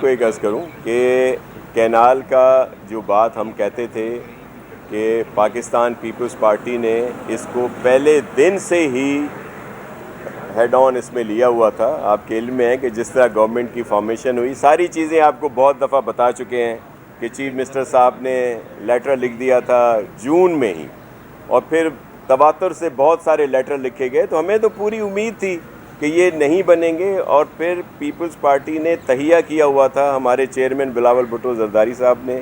کو ایک عرض کروں کہ کینال کا جو بات ہم کہتے تھے کہ پاکستان پیپلز پارٹی نے اس کو پہلے دن سے ہی ہیڈ آن اس میں لیا ہوا تھا. آپ کے علم میں ہے کہ جس طرح گورنمنٹ کی فارمیشن ہوئی, ساری چیزیں آپ کو بہت دفعہ بتا چکے ہیں کہ چیف منسٹر صاحب نے لیٹر لکھ دیا تھا جون میں ہی, اور پھر تواتر سے بہت سارے لیٹر لکھے گئے. تو ہمیں تو پوری امید تھی کہ یہ نہیں بنیں گے, اور پھر پیپلز پارٹی نے تہیہ کیا ہوا تھا, ہمارے چیئرمین بلاول بھٹو زرداری صاحب نے,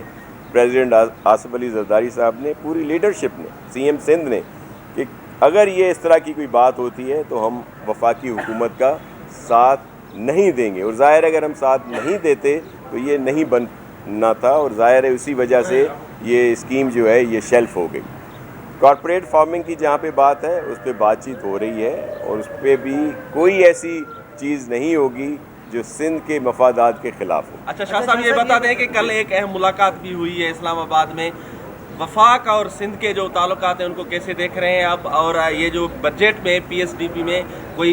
پریزیڈنٹ آصف علی زرداری صاحب نے, پوری لیڈرشپ نے, سی ایم سندھ نے, کہ اگر یہ اس طرح کی کوئی بات ہوتی ہے تو ہم وفاقی حکومت کا ساتھ نہیں دیں گے. اور ظاہر ہے اگر ہم ساتھ نہیں دیتے تو یہ نہیں بننا تھا, اور ظاہر ہے اسی وجہ سے یہ اسکیم جو ہے یہ شیلف ہو گئی. کارپوریٹ فارمنگ کی جہاں پہ بات ہے اس پہ بات چیت ہو رہی ہے, اور اس پہ بھی کوئی ایسی چیز نہیں ہوگی جو سندھ کے مفادات کے خلاف ہو. اچھا شاہ صاحب یہ بتا دیں کہ کل ایک اہم ملاقات بھی ہوئی ہے اسلام آباد میں, وفاق اور سندھ کے جو تعلقات ہیں ان کو کیسے دیکھ رہے ہیں اب, اور یہ جو بجٹ میں پی ایس ڈی پی میں کوئی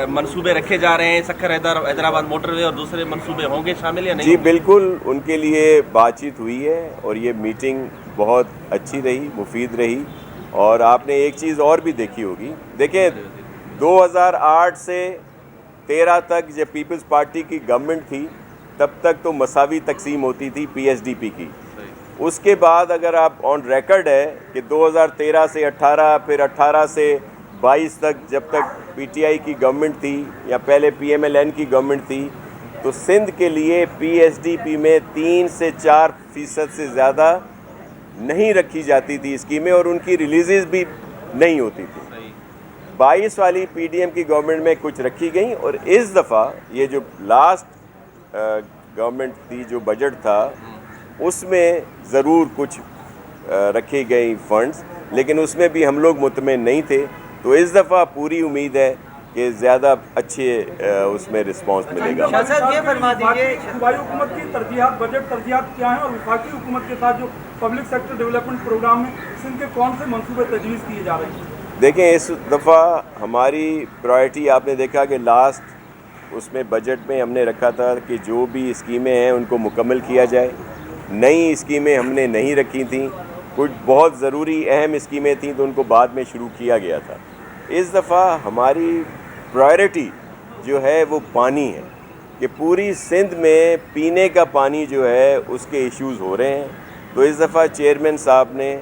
منصوبے رکھے جا رہے ہیں, سکھر حیدرآباد موٹر وے اور دوسرے منصوبے ہوں گے شامل یا نہیں؟ جی بالکل, ان کے لیے بات چیت ہوئی ہے, اور یہ میٹنگ بہت اچھی رہی, مفید رہی. اور آپ نے ایک چیز اور بھی دیکھی ہوگی, دیکھیں 2008 سے 13 تک جب پیپلز پارٹی کی گورنمنٹ تھی تب تک تو مساوی تقسیم ہوتی تھی پی ایس ڈی پی کی. اس کے بعد اگر آپ آن ریکارڈ ہے کہ 2013 سے 18 پھر 18 سے 22 تک جب تک پی ٹی آئی کی گورنمنٹ تھی یا پہلے پی ایم ایل این کی گورنمنٹ تھی, تو سندھ کے لیے پی ایس ڈی پی میں 3 سے 4% سے زیادہ نہیں رکھی جاتی تھی اسکیمیں, اور ان کی ریلیزز بھی نہیں ہوتی تھی. 22 والی پی ڈی ایم کی گورنمنٹ میں کچھ رکھی گئیں, اور اس دفعہ یہ جو لاسٹ گورنمنٹ تھی جو بجٹ تھا اس میں ضرور کچھ رکھی گئی فنڈز, لیکن اس میں بھی ہم لوگ مطمئن نہیں تھے. تو اس دفعہ پوری امید ہے کہ زیادہ اچھے اس میں رسپانس ملے گا. شاہ صاحب یہ فرما دیجیے صوبائی حکومت کی ترجیحات, بجٹ ترجیحات کیا ہیں, اور وفاقی حکومت کے ساتھ جو پبلک سیکٹر ڈیولپمنٹ پروگرام میں سندھ کے کون سے منصوبے تجویز کیے جا رہے ہیں؟ دیکھیں اس دفعہ ہماری پرائرٹی آپ نے دیکھا کہ لاسٹ اس میں بجٹ میں ہم نے رکھا تھا کہ جو بھی اسکیمیں ہیں ان کو مکمل کیا جائے. نئی اسکیمیں ہم نے نہیں رکھی تھیں, کچھ بہت ضروری اہم اسکیمیں تھیں تو ان کو بعد میں شروع کیا گیا تھا. اس دفعہ ہماری پرائرٹی جو ہے وہ پانی ہے, کہ پوری سندھ میں پینے کا پانی جو ہے اس کے ایشوز ہو رہے ہیں. تو اس دفعہ چیئرمین صاحب نے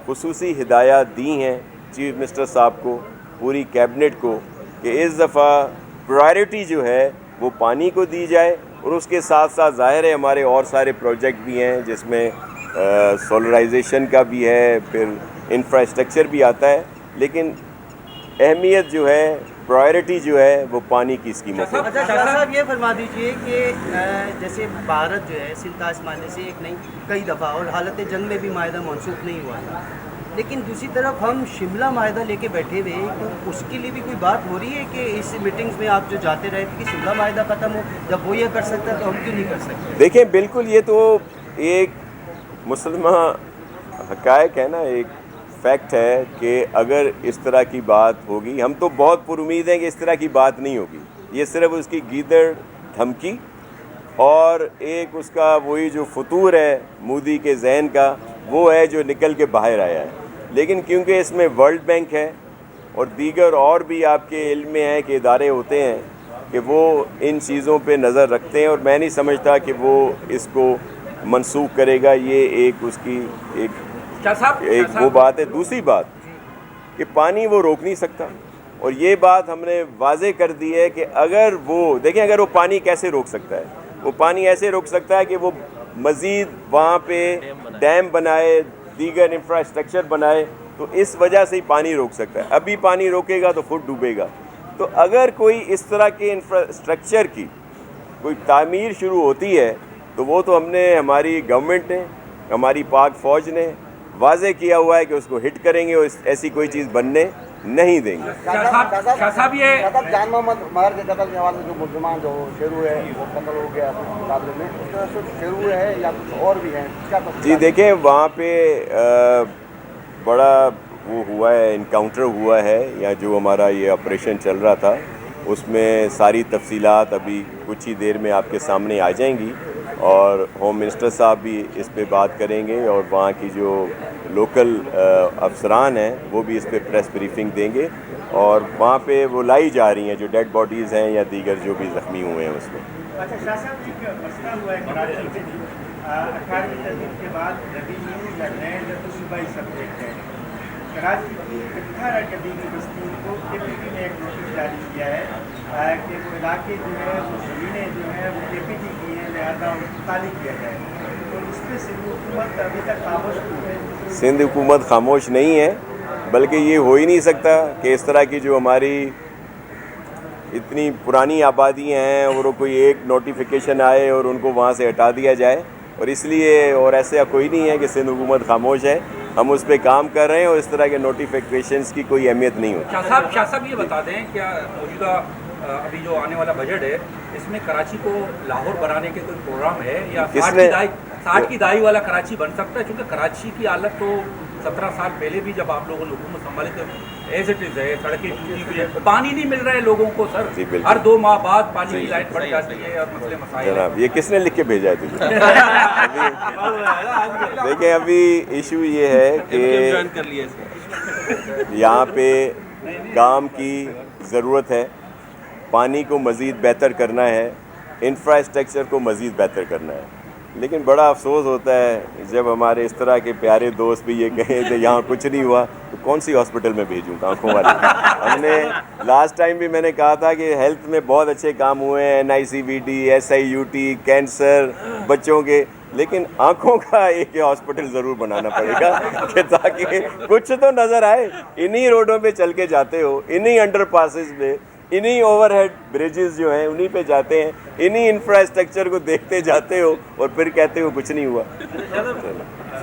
خصوصی ہدایات دی ہیں چیف منسٹر صاحب کو, پوری کیبنٹ کو, کہ اس دفعہ پرائرٹی جو ہے وہ پانی کو دی جائے. اور اس کے ساتھ ساتھ ظاہر ہے ہمارے اور سارے پروجیکٹ بھی ہیں جس میں سولرائزیشن کا بھی ہے, پھر انفراسٹرکچر بھی آتا ہے, لیکن اہمیت جو ہے پرائرٹی جو ہے وہ پانی کی اسکیموں پر. اچھا شاہ صاحب یہ فرما دیجیے کہ جیسے بھارت جو ہے سندھ اس معنی سے ایک نہیں کئی دفعہ, اور حالت جنگ میں بھی معاہدہ منسوخ نہیں ہوا تھا, لیکن دوسری طرف ہم شملہ معاہدہ لے کے بیٹھے ہوئے, تو اس کے لیے بھی کوئی بات ہو رہی ہے کہ اس میٹنگز میں آپ جو جاتے رہے تھے کہ شملہ معاہدہ ختم ہو, جب وہ یہ کر سکتا ہے تو ہم کیوں نہیں کر سکتے؟ دیکھیں بالکل یہ تو ایک مسلمہ حقائق ہے نا, ایک فیکٹ ہے کہ اگر اس طرح کی بات ہوگی, ہم تو بہت پر امید ہیں کہ اس طرح کی بات نہیں ہوگی. یہ صرف اس کی گیدڑ دھمکی اور ایک اس کا وہی جو فطور ہے مودی کے ذہن کا, وہ ہے جو نکل کے باہر آیا ہے. لیکن کیونکہ اس میں ورلڈ بینک ہے اور دیگر اور بھی آپ کے علم میں ہے کہ ادارے ہوتے ہیں کہ وہ ان چیزوں پہ نظر رکھتے ہیں, اور میں نہیں سمجھتا کہ وہ اس کو منسوخ کرے گا. یہ ایک اس کی ایک وہ بات ہے. دوسری بات کہ پانی وہ روک نہیں سکتا, اور یہ بات ہم نے واضح کر دی ہے کہ اگر وہ دیکھیں اگر وہ پانی کیسے روک سکتا ہے, وہ پانی ایسے روک سکتا ہے کہ وہ مزید وہاں پہ ڈیم بنائے, دیگر انفراسٹرکچر بنائے, تو اس وجہ سے ہی پانی روک سکتا ہے. ابھی پانی روکے گا تو خود ڈوبے گا. تو اگر کوئی اس طرح کے انفراسٹرکچر کی کوئی تعمیر شروع ہوتی ہے تو وہ تو ہم نے, ہماری گورنمنٹ نے, ہماری پاک فوج نے واضح کیا ہوا ہے کہ اس کو ہٹ کریں گے, اور ایسی کوئی چیز بننے نہیں دیں گے. شاہ صاحب یہ جان محمد مہر کے قتل کے حوالے سے جو ملزمان جو شیرو ہے وہ قتل ہو گیا مقابلے میں, اس طرح سے شیرو ہے یا کچھ اور بھی ہیں؟ جی دیکھیں وہاں پہ بڑا وہ ہوا ہے, انکاؤنٹر ہوا ہے, یا جو ہمارا یہ آپریشن چل رہا تھا اس میں ساری تفصیلات ابھی کچھ ہی دیر میں آپ کے سامنے آ جائیں گی. اور ہوم منسٹر صاحب بھی اس پہ بات کریں گے اور وہاں کی جو لوکل افسران ہیں وہ بھی اس پہ پریس بریفنگ دیں گے اور وہاں پہ وہ لائی جا رہی ہیں جو ڈیڈ باڈیز ہیں یا دیگر جو بھی زخمی ہوئے ہیں اس میں. اچھا شاہ صاحب جی کا مسئلہ ہوا ہے کراچی میں 18ویں ترمیم کے بعد ریونیو یا لینڈ صوبائی سبجیکٹ ہے. کراچی کی 18 ڈبی کی بستیوں کو کے پی ٹی نے ایک نوٹس جاری کیا ہے کہ وہ علاقے جو ہے وہ زمینیں جو ہیں وہ کے پی ٹی کی ہیں لہٰذا ان کو خالی کیا جائے. تو اس پہ سندھ حکومت ابھی تک خاموش کیوں ہے؟ سندھ حکومت خاموش نہیں ہے بلکہ یہ ہو ہی نہیں سکتا کہ اس طرح کی جو ہماری اتنی پرانی آبادیاں ہیں اور کوئی ایک نوٹیفیکیشن آئے اور ان کو وہاں سے ہٹا دیا جائے. اور اس لیے اور ایسا کوئی نہیں ہے کہ سندھ حکومت خاموش ہے. ہم اس پہ کام کر رہے ہیں اور اس طرح کے نوٹیفیکیشنز کی کوئی اہمیت نہیں ہوتی. شاہ صاحب یہ بتا دیں کیا موجودہ ابھی جو آنے والا بجٹ ہے اس میں کراچی کو لاہور بنانے کے کوئی پروگرام ہے یا 60 کی دہائی والا کراچی بن سکتا ہے؟ چونکہ کراچی کی حالت تو 17 سال پہلے بھی جب آپ لوگوں نے حکومت سنبھالی تو ایز اٹ از ہے. سڑکیں ٹوٹی ہوئی ہے, پانی نہیں مل رہا ہے لوگوں کو سر. ہر 2 ماہ بعد پانی کی لائن پڑ جاتی ہے اور مسئلے مسائل. جناب یہ کس نے لکھ کے بھیجا ہے تجھے؟ دیکھیں ابھی ایشو یہ ہے کہ یہاں پہ کام کی ضرورت ہے, پانی کو مزید بہتر کرنا ہے, انفراسٹرکچر کو مزید بہتر کرنا ہے. لیکن بڑا افسوس ہوتا ہے جب ہمارے اس طرح کے پیارے دوست بھی یہ کہیں کہ یہاں کچھ نہیں ہوا تو کون سی ہاسپٹل میں بھیجوں آنکھوں والی. ہم نے لاسٹ ٹائم بھی میں نے کہا تھا کہ ہیلتھ میں بہت اچھے کام ہوئے ہیں, NICVT, SIUT, کینسر بچوں کے, لیکن آنکھوں کا ایک ہاسپٹل ضرور بنانا پڑے گا کہ تاکہ کچھ تو نظر آئے. انہی روڈوں پہ چل کے جاتے ہو, انہی انڈر پاسز میں, انہی اوور ہیڈ بریجز جو ہیں انہی پہ جاتے ہیں, انہی انفراسٹرکچر کو دیکھتے جاتے ہو اور پھر کہتے ہو کچھ نہیں ہوا.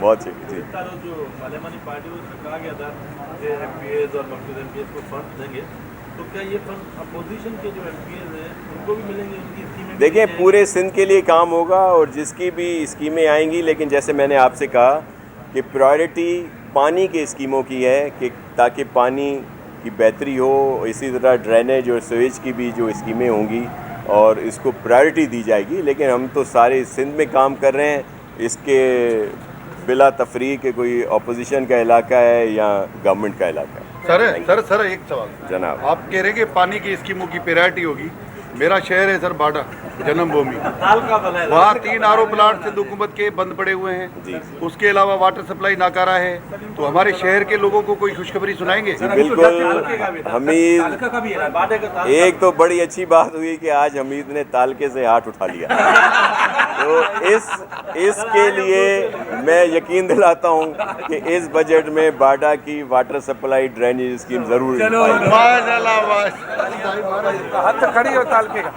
بہت جی جو پارلیمانی پارٹی کو کہا گیا تھا کہ MPAs اور مقبوض MPAs کو فنڈ دیں گے, تو کیا یہ فنڈ اپوزیشن کے جو MPAs ہیں ان کو بھی ملیں گے؟ ان کی اسکیمیں دیکھیں پورے سندھ کے لیے کام ہوگا اور جس کی بھی اسکیمیں آئیں گی, لیکن جیسے میں نے آپ سے کہا کہ پرائرٹی پانی کے اسکیموں کی ہے کہ تاکہ پانی کی بہتری ہو. اسی طرح ڈرینیج اور سویج کی بھی جو اسکیمیں ہوں گی اور اس کو پرائرٹی دی جائے گی. لیکن ہم تو سارے سندھ میں کام کر رہے ہیں, اس کے بلا تفریق کہ کوئی اپوزیشن کا علاقہ ہے یا گورنمنٹ کا علاقہ ہے. سر ایک سوال جناب, آپ کہہ رہے ہیں کہ پانی کی اسکیموں کی پریارٹی ہوگی. میرا شہر ہے سر باڈا, جنم بھومی, وہاں 3 RO پلانٹ سندھ حکومت کے بند پڑے ہوئے ہیں. اس کے علاوہ واٹر سپلائی ناکارہ ہے. تو ہمارے شہر کے لوگوں کو کوئی خوشخبری سنائیں گے؟ بالکل حمید, ایک تو بڑی اچھی بات ہوئی کہ آج حمید نے تالکے سے ہاتھ اٹھا لیا. تو اس کے لیے میں یقین دلاتا ہوں کہ اس بجٹ میں باڈا کی واٹر سپلائی ڈرینیج اسکیم ضرور. ماشاءاللہ ہاتھ کھڑی ہو تالکے کا.